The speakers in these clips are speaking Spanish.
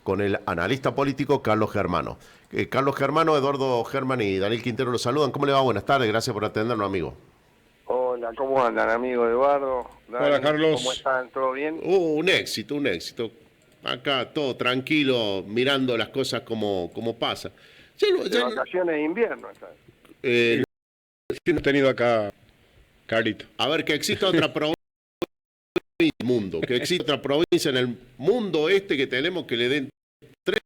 con el analista político Carlos Germano. Carlos Germano, Eduardo Germán y Daniel Quintero los saludan. ¿Cómo le va? Buenas tardes, gracias por atendernos, amigo. Hola, ¿cómo andan, amigo Eduardo? Hola, Dani, ¿cómo Carlos. están? ¿Todo bien? Un éxito, un éxito. Acá todo tranquilo, mirando las cosas como pasa. Ya, De vacaciones de invierno están. eh, Sí, hemos tenido acá, Carlito. a ver, que exista otra provincia en el mundo, que exista otra provincia en el mundo este que tenemos que le den tres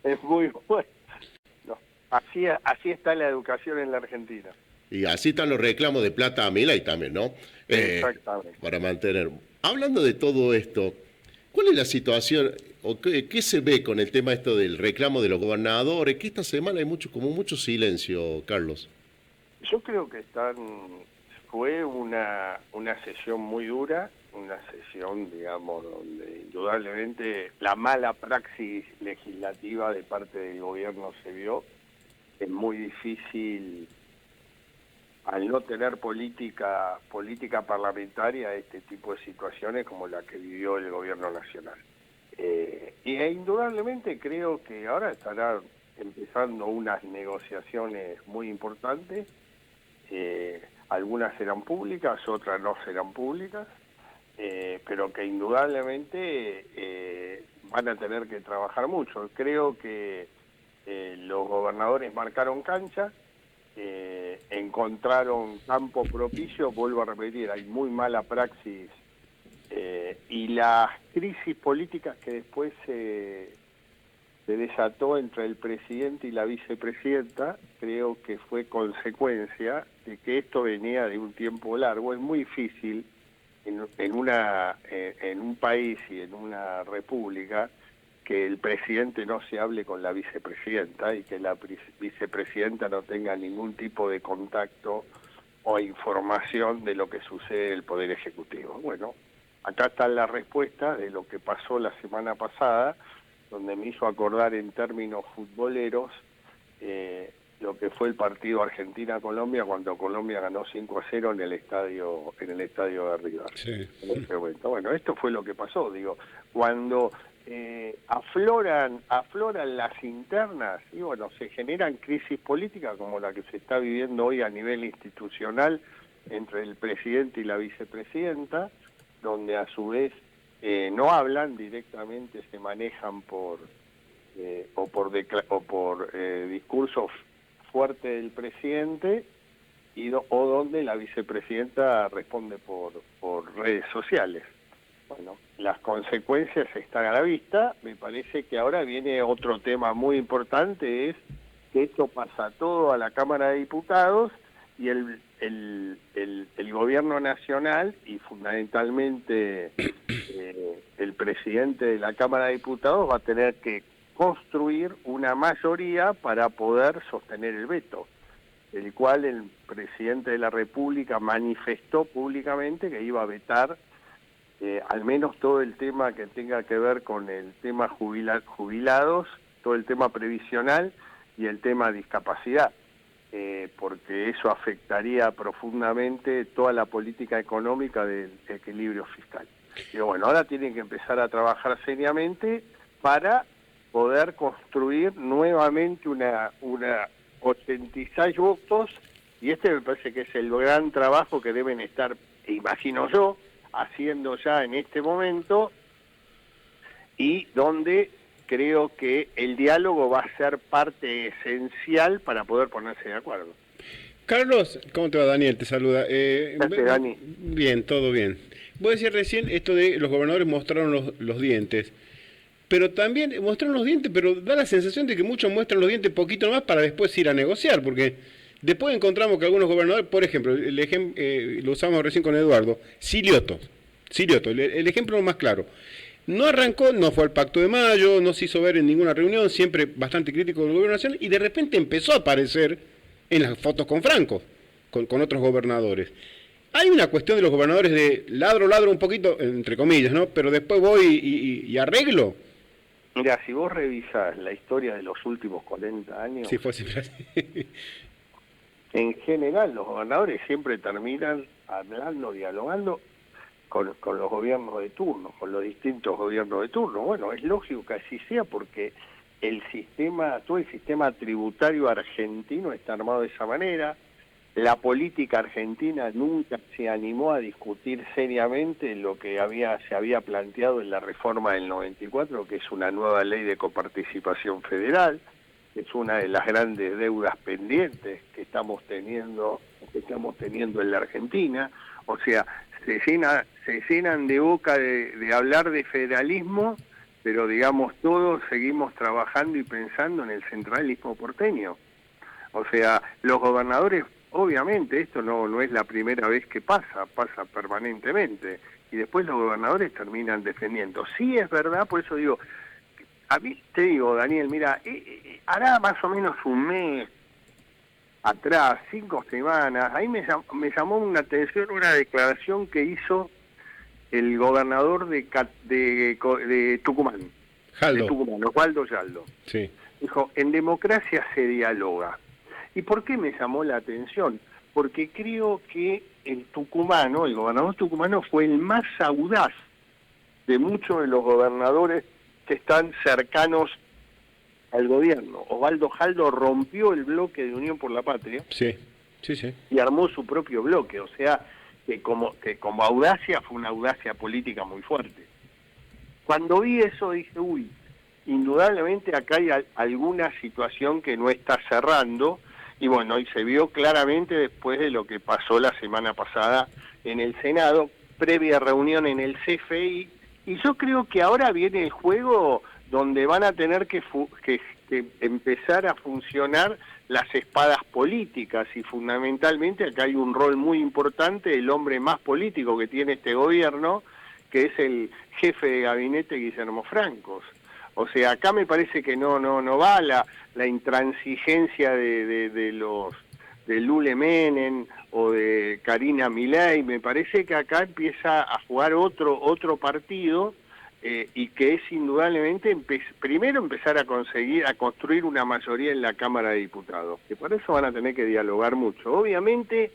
Es muy bueno. No, así está la educación en la Argentina. y así están los reclamos de plata a Milei también, ¿no? Exactamente. Para mantener. Hablando de todo esto, ¿cuál es la situación o qué se ve con el tema esto del reclamo de los gobernadores? Que esta semana hay mucho silencio, Carlos. Yo creo que fue una sesión muy dura, una sesión, digamos, donde indudablemente la mala praxis legislativa de parte del gobierno se vio. Es muy difícil, al no tener política parlamentaria, este tipo de situaciones como la que vivió el gobierno nacional. Indudablemente creo que ahora estará empezando unas negociaciones muy importantes. Algunas serán públicas, otras no serán públicas, pero que indudablemente van a tener que trabajar mucho. Creo que los gobernadores marcaron cancha, encontraron campo propicio. Vuelvo a repetir, hay muy mala praxis, y las crisis políticas que después se desató entre el presidente y la vicepresidenta, creo que fue consecuencia de que esto venía de un tiempo largo. Es muy difícil en un país y en una república que el presidente no se hable con la vicepresidenta y que la vicepresidenta no tenga ningún tipo de contacto o información de lo que sucede en el Poder Ejecutivo. Bueno, acá está la respuesta de lo que pasó la semana pasada, donde me hizo acordar en términos futboleros lo que fue el partido Argentina-Colombia cuando Colombia ganó 5-0 en el estadio de River. Sí. En este momento. Bueno, esto fue lo que pasó, digo, cuando afloran las internas y bueno, se generan crisis políticas como la que se está viviendo hoy a nivel institucional entre el presidente y la vicepresidenta, donde a su vez no hablan directamente, se manejan por discursos fuertes del presidente o donde la vicepresidenta responde por redes sociales. Bueno, las consecuencias están a la vista. Me parece que ahora viene otro tema muy importante, es que esto pasa todo a la Cámara de Diputados y el gobierno nacional y fundamentalmente el presidente de la Cámara de Diputados va a tener que construir una mayoría para poder sostener el veto, el cual el presidente de la República manifestó públicamente que iba a vetar al menos todo el tema que tenga que ver con el tema jubilados, todo el tema previsional y el tema discapacidad, porque eso afectaría profundamente toda la política económica del equilibrio fiscal. Pero bueno, ahora tienen que empezar a trabajar seriamente para poder construir nuevamente una 86 votos, y este me parece que es el gran trabajo que deben estar, imagino yo, haciendo ya en este momento, y donde creo que el diálogo va a ser parte esencial para poder ponerse de acuerdo. Carlos, ¿cómo te va? Daniel te saluda. Gracias, Dani. Bien, todo bien. Vos decías recién esto de los gobernadores mostraron los dientes, pero también mostraron los dientes, pero da la sensación de que muchos muestran los dientes poquito más para después ir a negociar, porque después encontramos que algunos gobernadores, por ejemplo, lo usamos recién con Eduardo, Silioto, el ejemplo más claro. No arrancó, no fue al Pacto de Mayo, no se hizo ver en ninguna reunión, siempre bastante crítico del gobierno nacional, y de repente empezó a aparecer en las fotos con Franco, con otros gobernadores. Hay una cuestión de los gobernadores de ladro un poquito, entre comillas, ¿no? Pero después voy y arreglo. Mira, si vos revisás la historia de los últimos 40 años, Sí, fue siempre así. en general los gobernadores siempre terminan hablando, dialogando, con los gobiernos de turno, con los distintos gobiernos de turno. Bueno, es lógico que así sea porque todo el sistema tributario argentino está armado de esa manera. La política argentina nunca se animó a discutir seriamente lo que se había planteado en la reforma del 94, que es una nueva ley de coparticipación federal, que es una de las grandes deudas pendientes que estamos teniendo en la Argentina. O sea, se llenan de boca de hablar de federalismo, pero digamos todos seguimos trabajando y pensando en el centralismo porteño. O sea, los gobernadores, obviamente esto no es la primera vez que pasa permanentemente, y después los gobernadores terminan defendiendo. Sí es verdad, por eso digo, a mí te digo, Daniel, mira, hará más o menos un mes atrás, 5 semanas, ahí me llamó una atención una declaración que hizo el gobernador de Tucumán, Jaldo. de Tucumán, Osvaldo Yaldo. Sí. Dijo, en democracia se dialoga. ¿Y por qué me llamó la atención? Porque creo que el gobernador tucumano fue el más audaz de muchos de los gobernadores que están cercanos al gobierno. Osvaldo Jaldo rompió el bloque de Unión por la Patria. Sí. Y armó su propio bloque, o sea, que como audacia fue una audacia política muy fuerte. Cuando vi eso dije, uy, indudablemente acá hay alguna situación que no está cerrando, y bueno, y se vio claramente después de lo que pasó la semana pasada en el Senado, previa reunión en el CFI, y yo creo que ahora viene el juego donde van a tener que empezar a funcionar las espadas políticas, y fundamentalmente acá hay un rol muy importante, el hombre más político que tiene este gobierno, que es el jefe de gabinete Guillermo Francos. O sea, acá me parece que no va la intransigencia de Lule Menem o de Karina Milei. Me parece que acá empieza a jugar otro partido, y que es indudablemente primero empezar a construir una mayoría en la Cámara de Diputados, que por eso van a tener que dialogar mucho. Obviamente,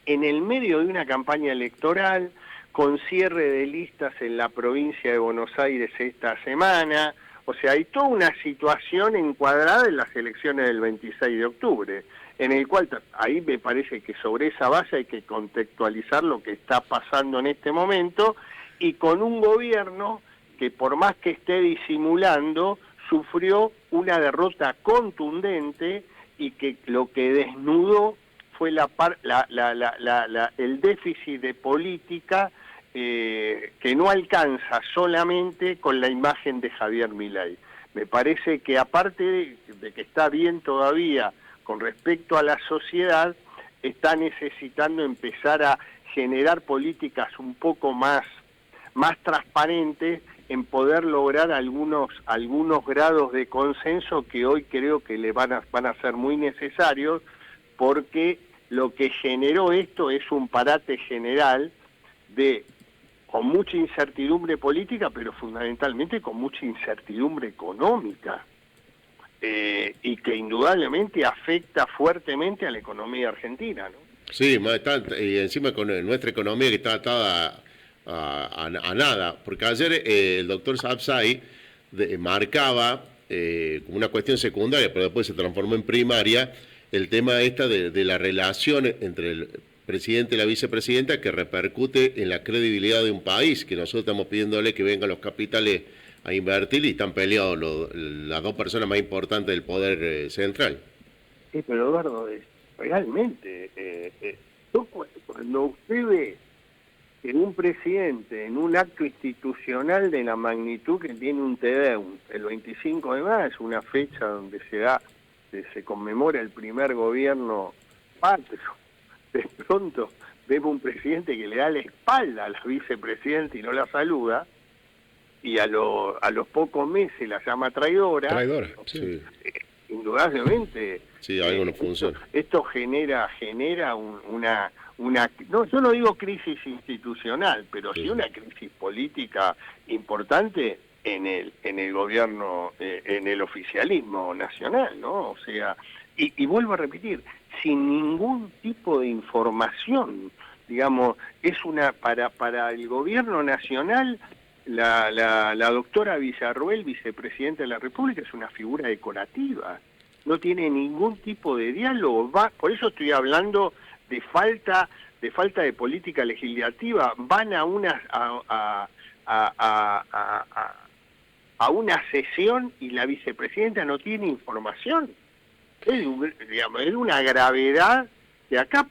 en el medio de una campaña electoral, con cierre de listas en la provincia de Buenos Aires esta semana, o sea, hay toda una situación encuadrada en las elecciones del 26 de octubre, en el cual ahí me parece que sobre esa base hay que contextualizar lo que está pasando en este momento, y con un gobierno que por más que esté disimulando, sufrió una derrota contundente, y que lo que desnudó fue el déficit de política, que no alcanza solamente con la imagen de Javier Milei. Me parece que aparte de que está bien todavía con respecto a la sociedad, está necesitando empezar a generar políticas un poco más transparentes, en poder lograr algunos grados de consenso que hoy creo que le van a ser muy necesarios, porque lo que generó esto es un parate general con mucha incertidumbre política, pero fundamentalmente con mucha incertidumbre económica, y que indudablemente afecta fuertemente a la economía argentina, ¿no? Sí, y encima con nuestra economía que está atada a nada, porque ayer el doctor Sapsay marcaba como una cuestión secundaria, pero después se transformó en primaria, el tema de la relación entre el presidente y la vicepresidenta, que repercute en la credibilidad de un país, que nosotros estamos pidiéndole que vengan los capitales a invertir, y están peleados las dos personas más importantes del poder central. Sí, pero Eduardo, realmente, cuando usted ve que un presidente en un acto institucional de la magnitud que tiene un TEDEUM, el 25 de mayo, es una fecha donde se conmemora el primer gobierno patrio, de pronto vemos un presidente que le da la espalda a la vicepresidenta y no la saluda, y a los pocos meses la llama traidora. Sí. Indudablemente, sí, algo no funciona. Esto genera una no, yo no digo crisis institucional, pero sí una crisis política importante en el gobierno, en el oficialismo nacional, ¿no? O sea, y vuelvo a repetir, sin ningún tipo de información digamos, es una para el gobierno nacional, la doctora Villarruel, vicepresidenta de la República, es una figura decorativa, no tiene ningún tipo de diálogo, por eso estoy hablando de falta de política legislativa, van a una sesión y la vicepresidenta no tiene información. Es una gravedad que acá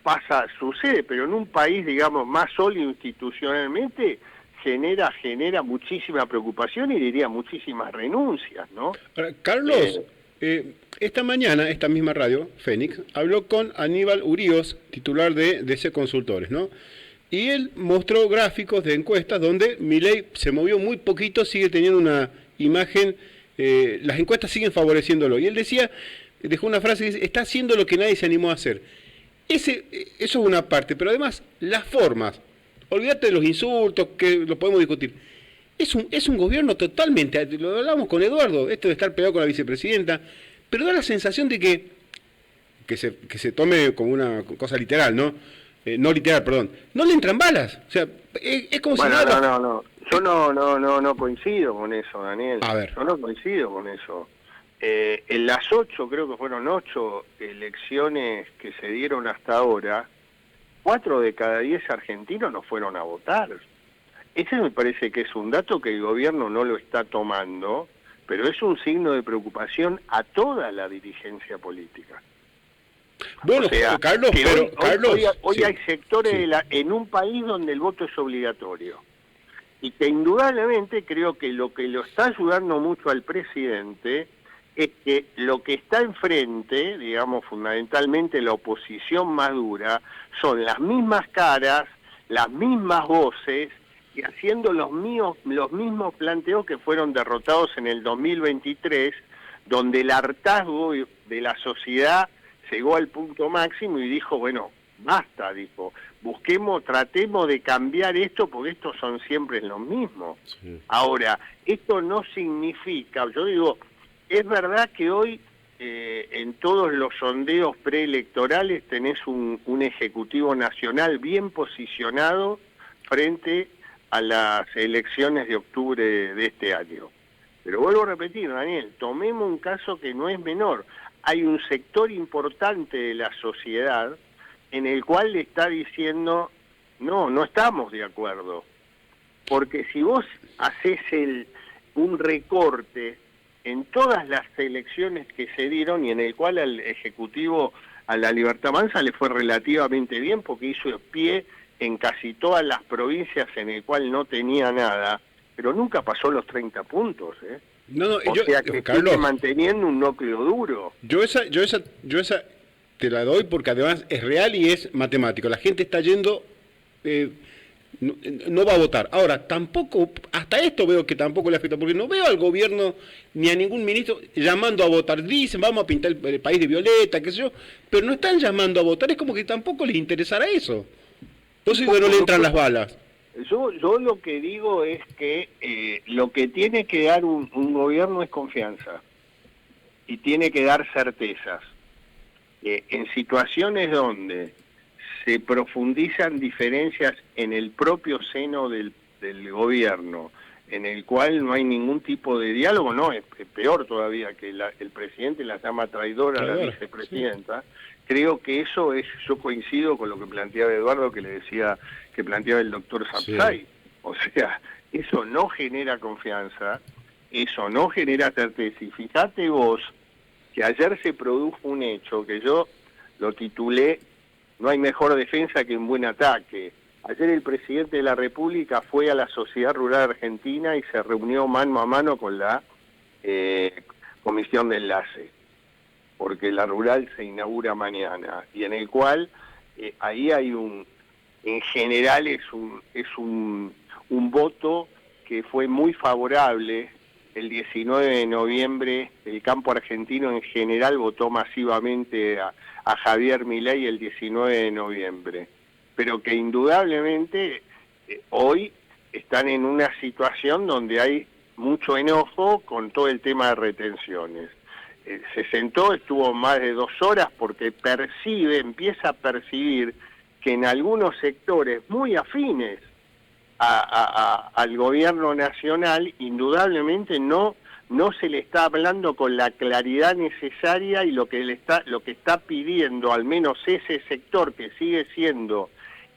sucede, pero en un país, digamos, más sólido institucionalmente, genera muchísima preocupación y diría muchísimas renuncias, ¿no? Ahora, Carlos, esta mañana, esta misma radio, Fénix, habló con Aníbal Uríos, titular de DC Consultores, ¿no? Y él mostró gráficos de encuestas donde Milei se movió muy poquito, sigue teniendo una imagen, las encuestas siguen favoreciéndolo. Y él dejó una frase que dice, está haciendo lo que nadie se animó a hacer. Eso es una parte, pero además las formas, olvídate de los insultos, que lo podemos discutir. Es un gobierno totalmente, lo hablamos con Eduardo, esto de estar peleado con la vicepresidenta, pero da la sensación de que se tome como una cosa literal, ¿no? No literal, perdón. No le entran balas. O sea, es como bueno, si nada... No. Yo no coincido con eso, Daniel. A ver. Yo no coincido con eso. En las 8, creo que fueron 8 elecciones que se dieron hasta ahora, 4 de cada 10 argentinos no fueron a votar. Ese me parece que es un dato que el gobierno no lo está tomando, pero es un signo de preocupación a toda la dirigencia política. Bueno, o sea, Carlos, pero hoy sí, hay sectores sí. en un país donde el voto es obligatorio. Y que indudablemente creo que lo está ayudando mucho al presidente es que lo que está enfrente, digamos, fundamentalmente la oposición más dura, son las mismas caras, las mismas voces, y haciendo los mismos planteos que fueron derrotados en el 2023, donde el hartazgo de la sociedad llegó al punto máximo y dijo, bueno, basta, dijo, tratemos de cambiar esto porque estos son siempre los mismos. Sí. Ahora, esto no significa, yo digo, es verdad que hoy en todos los sondeos preelectorales tenés un Ejecutivo Nacional bien posicionado frente a las elecciones de octubre de este año. Pero vuelvo a repetir, Daniel, tomemos un caso que no es menor. Hay un sector importante de la sociedad en el cual le está diciendo, no estamos de acuerdo. Porque si vos haces un recorte en todas las elecciones que se dieron y en el cual al Ejecutivo, a la Libertad Avanza, le fue relativamente bien porque hizo pie en casi todas las provincias en el cual no tenía nada, pero nunca pasó los 30 puntos, ¿eh? O sea que Carlos, sigue manteniendo un núcleo duro. Yo esa te la doy porque además es real y es matemático. La gente está yendo, no va a votar. Ahora, tampoco, hasta esto veo que tampoco le afecta, porque no veo al gobierno ni a ningún ministro llamando a votar. Dicen, vamos a pintar el país de violeta, qué sé yo, pero no están llamando a votar, es como que tampoco les interesará eso. Entonces, bueno, le entran las balas. Yo lo que digo es que lo que tiene que dar un gobierno es confianza y tiene que dar certezas. En situaciones donde se profundizan diferencias en el propio seno del gobierno, en el cual no hay ningún tipo de diálogo, no, es peor todavía que el presidente la llama traidora a la vicepresidenta, sí. Creo que eso yo coincido con lo que planteaba Eduardo, que planteaba el doctor Sapsay. Sí. O sea, eso no genera confianza, eso no genera certeza. Y fíjate vos que ayer se produjo un hecho que yo lo titulé "No hay mejor defensa que un buen ataque". Ayer el presidente de la República fue a la Sociedad Rural Argentina y se reunió mano a mano con la Comisión de Enlace, porque la rural se inaugura mañana, y en el cual ahí hay en general es un voto que fue muy favorable. El 19 de noviembre el campo argentino en general votó masivamente a Javier Milei el 19 de noviembre, pero que indudablemente hoy están en una situación donde hay mucho enojo con todo el tema de retenciones. Se sentó, estuvo más de 2 horas porque empieza a percibir que en algunos sectores muy afines al gobierno nacional, indudablemente no se le está hablando con la claridad necesaria, y lo que está pidiendo, al menos ese sector que sigue siendo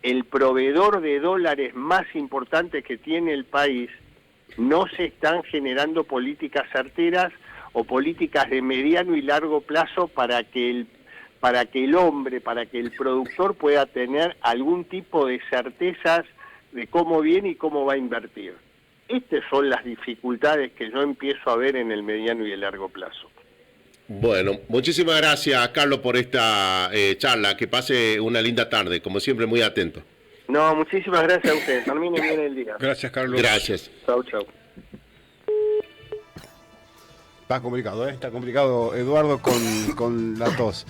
el proveedor de dólares más importante que tiene el país, no se están generando políticas certeras o políticas de mediano y largo plazo para que el productor pueda tener algún tipo de certezas de cómo viene y cómo va a invertir. Estas son las dificultades que yo empiezo a ver en el mediano y el largo plazo. Bueno, muchísimas gracias, Carlos, por esta charla. Que pase una linda tarde, como siempre, muy atento. No, muchísimas gracias a ustedes. Terminen bien el día. Gracias, Carlos. Gracias. Chau, chau. Está complicado, Está complicado, Eduardo, con la tos.